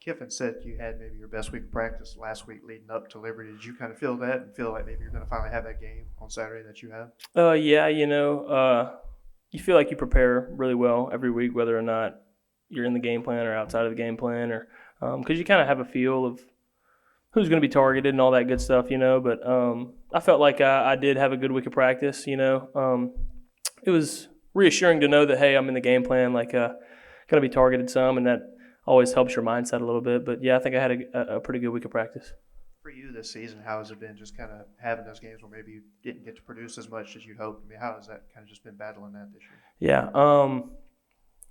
Kiffin said you had maybe your best week of practice last week leading up to Liberty. Did you kind of feel that and feel like maybe you're going to finally have that game on Saturday that you have? Yeah, you feel like you prepare really well every week, whether or not you're in the game plan or outside of the game plan, or because you kind of have a feel of who's going to be targeted and all that good stuff, But I felt like I did have a good week of practice, It was reassuring to know that, hey, I'm in the game plan, like going to be targeted some, and that always helps your mindset a little bit. But, yeah, I think I had a pretty good week of practice. For you this season, how has it been just kind of having those games where maybe you didn't get to produce as much as you'd hoped? I mean, how has that kind of just been battling that this year? Yeah,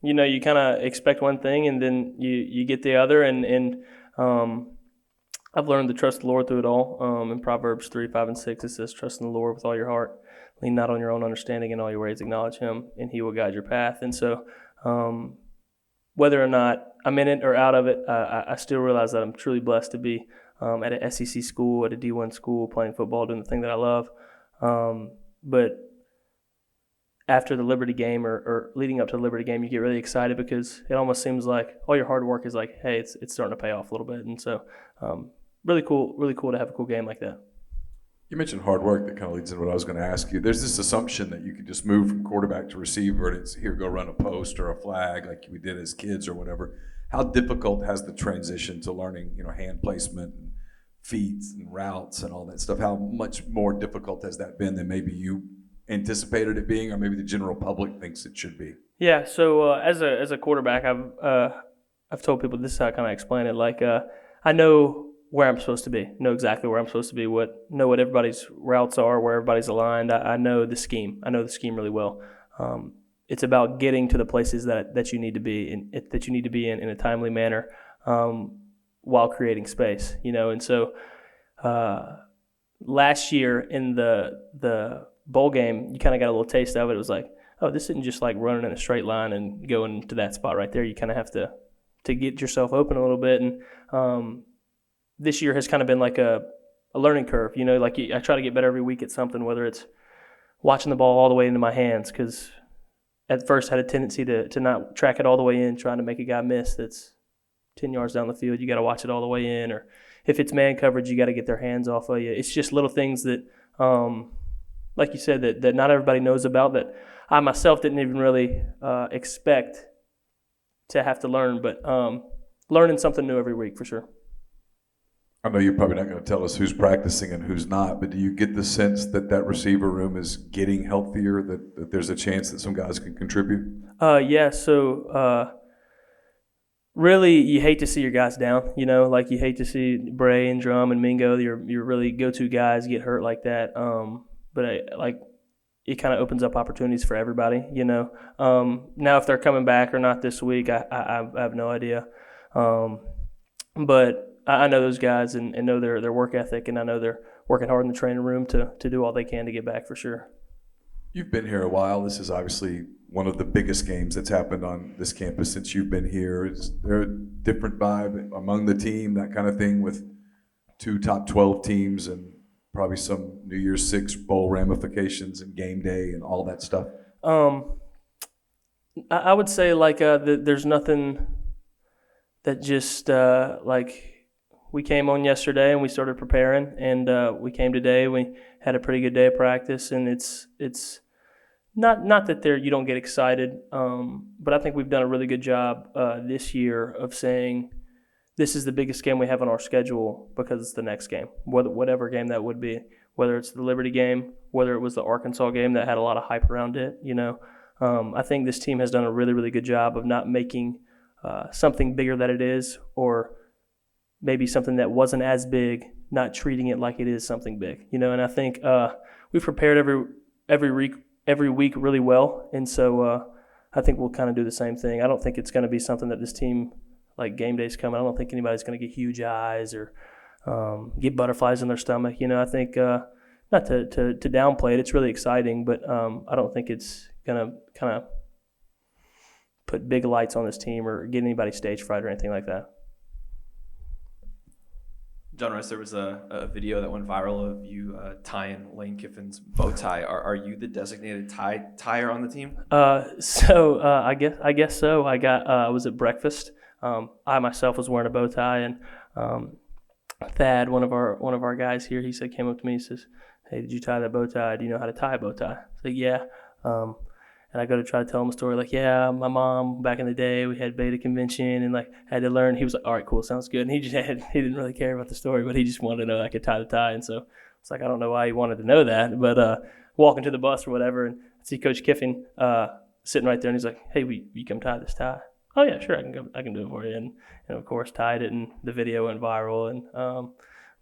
you kind of expect one thing and then you get the other, and I've learned to trust the Lord through it all. In Proverbs 3, 5, and 6, it says, trust in the Lord with all your heart. Lean not on your own understanding, in all your ways acknowledge him, and he will guide your path. And so whether or not I'm in it or out of it, I still realize that I'm truly blessed to be at an SEC school, at a D1 school, playing football, doing the thing that I love. But after the Liberty game or leading up to the Liberty game, you get really excited because it almost seems like all your hard work is like, hey, it's starting to pay off a little bit. And so really cool to have a cool game like that. You mentioned hard work. That kind of leads into what I was going to ask you. There's this assumption that you can just move from quarterback to receiver and it's here, go run a post or a flag like we did as kids or whatever. How difficult has the transition to learning, hand placement and feet and routes and all that stuff? How much more difficult has that been than maybe you anticipated it being, or maybe the general public thinks it should be? Yeah. So as a quarterback, I've told people, this is how I kind of explain it. Like I know where I'm supposed to be, know exactly where I'm supposed to be, know what everybody's routes are, where everybody's aligned. I know the scheme. I know the scheme really well. It's about getting to the places that you need to be in a timely manner while creating space. And so last year in the bowl game, you kind of got a little taste of it. It was like, oh, this isn't just like running in a straight line and going to that spot right there. You kind of have to get yourself open a little bit. And this year has kind of been like a learning curve. I try to get better every week at something, whether it's watching the ball all the way into my hands, because at first I had a tendency to not track it all the way in, trying to make a guy miss that's 10 yards down the field. You got to watch it all the way in. Or if it's man coverage, you got to get their hands off of you. It's just little things that like you said, that not everybody knows about, that I myself didn't even really expect to have to learn, but learning something new every week for sure. I know you're probably not going to tell us who's practicing and who's not, but do you get the sense that receiver room is getting healthier, that there's a chance that some guys can contribute? Yeah, so really you hate to see your guys down, like you hate to see Bray and Drum and Mingo, your really go-to guys, get hurt like that. But it kind of opens up opportunities for everybody, Now, if they're coming back or not this week, I have no idea. But I know those guys and know their work ethic, and I know they're working hard in the training room to do all they can to get back for sure. You've been here a while. This is obviously one of the biggest games that's happened on this campus since you've been here. Is there a different vibe among the team, that kind of thing, with 2 top 12 teams and probably some New Year's Six bowl ramifications and game day and all that stuff? I would say there's nothing that just we came on yesterday and we started preparing, and we came today. We had a pretty good day of practice, and it's not that you don't get excited, but I think we've done a really good job this year of saying this is the biggest game we have on our schedule because it's the next game, whatever game that would be, whether it's the Liberty game, whether it was the Arkansas game that had a lot of hype around it. I think this team has done a really, really good job of not making something bigger than it is, or maybe something that wasn't as big, not treating it like it is something big. And I think we've prepared every week really well, and so I think we'll kind of do the same thing. I don't think it's going to be something that this team, like game day's coming, I don't think anybody's going to get huge eyes or get butterflies in their stomach. I think not to downplay it, it's really exciting, but I don't think it's going to kind of put big lights on this team or get anybody stage fright or anything like that. John Rhys, there was a video that went viral of you tying Lane Kiffin's bow tie. Are you the designated tire on the team? So I guess so. I was at breakfast I myself was wearing a bow tie, and Thad, one of our guys here, he came up to me, he says, "Hey, did you tie that bow tie? Do you know how to tie a bow tie?" I said, "Yeah." And I go to try to tell him a story like, "Yeah, my mom back in the day, we had beta convention and like had to learn." He was like, "All right, cool, sounds good." And he didn't really care about the story, but he just wanted to know I could tie the tie. And so it's like, I don't know why he wanted to know that, but walking to the bus or whatever, and I see Coach Kiffin sitting right there, and he's like, "Hey, will you come tie this tie?" "Oh yeah, sure, I can do it for you." And of course tied it, and the video went viral. And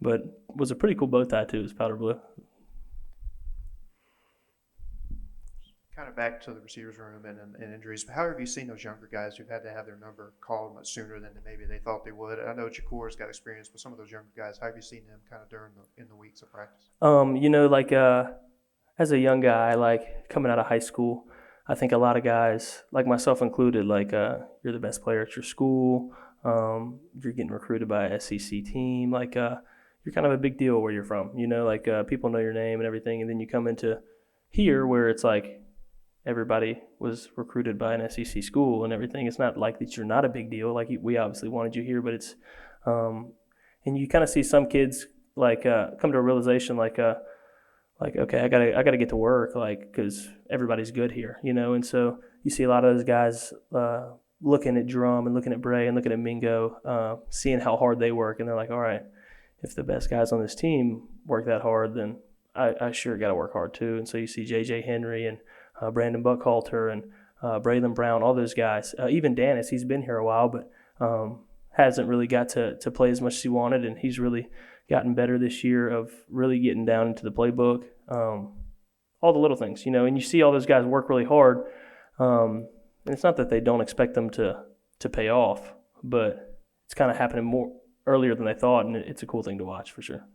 but it was a pretty cool bow tie too. It was powder blue. Kind of back to the receivers room and injuries. How have you seen those younger guys who've had to have their number called much sooner than maybe they thought they would? I know Jacour's got experience, but some of those younger guys, how have you seen them kind of in the weeks of practice? Like as a young guy, like coming out of high school, I think a lot of guys, like myself included, like you're the best player at your school. You're getting recruited by a SEC team. Like you're kind of a big deal where you're from. Like people know your name and everything, and then you come into here where it's like everybody was recruited by an SEC school and everything. It's not like that you're not a big deal. Like we obviously wanted you here, but it's and you kind of see some kids like come to a realization like okay, I gotta get to work, like, because everybody's good here, and so you see a lot of those guys looking at Drum and looking at Bray and looking at Mingo, seeing how hard they work, and they're like, all right, if the best guys on this team work that hard, then I sure got to work hard too. And so you see J.J. Henry and Brandon Buckhalter and Braylon Brown, all those guys. Even Dennis, he's been here a while, but hasn't really got to play as much as he wanted, and he's really gotten better this year of really getting down into the playbook. All the little things, and you see all those guys work really hard. And it's not that they don't expect them to pay off, but it's kind of happening more earlier than they thought, and it's a cool thing to watch for sure.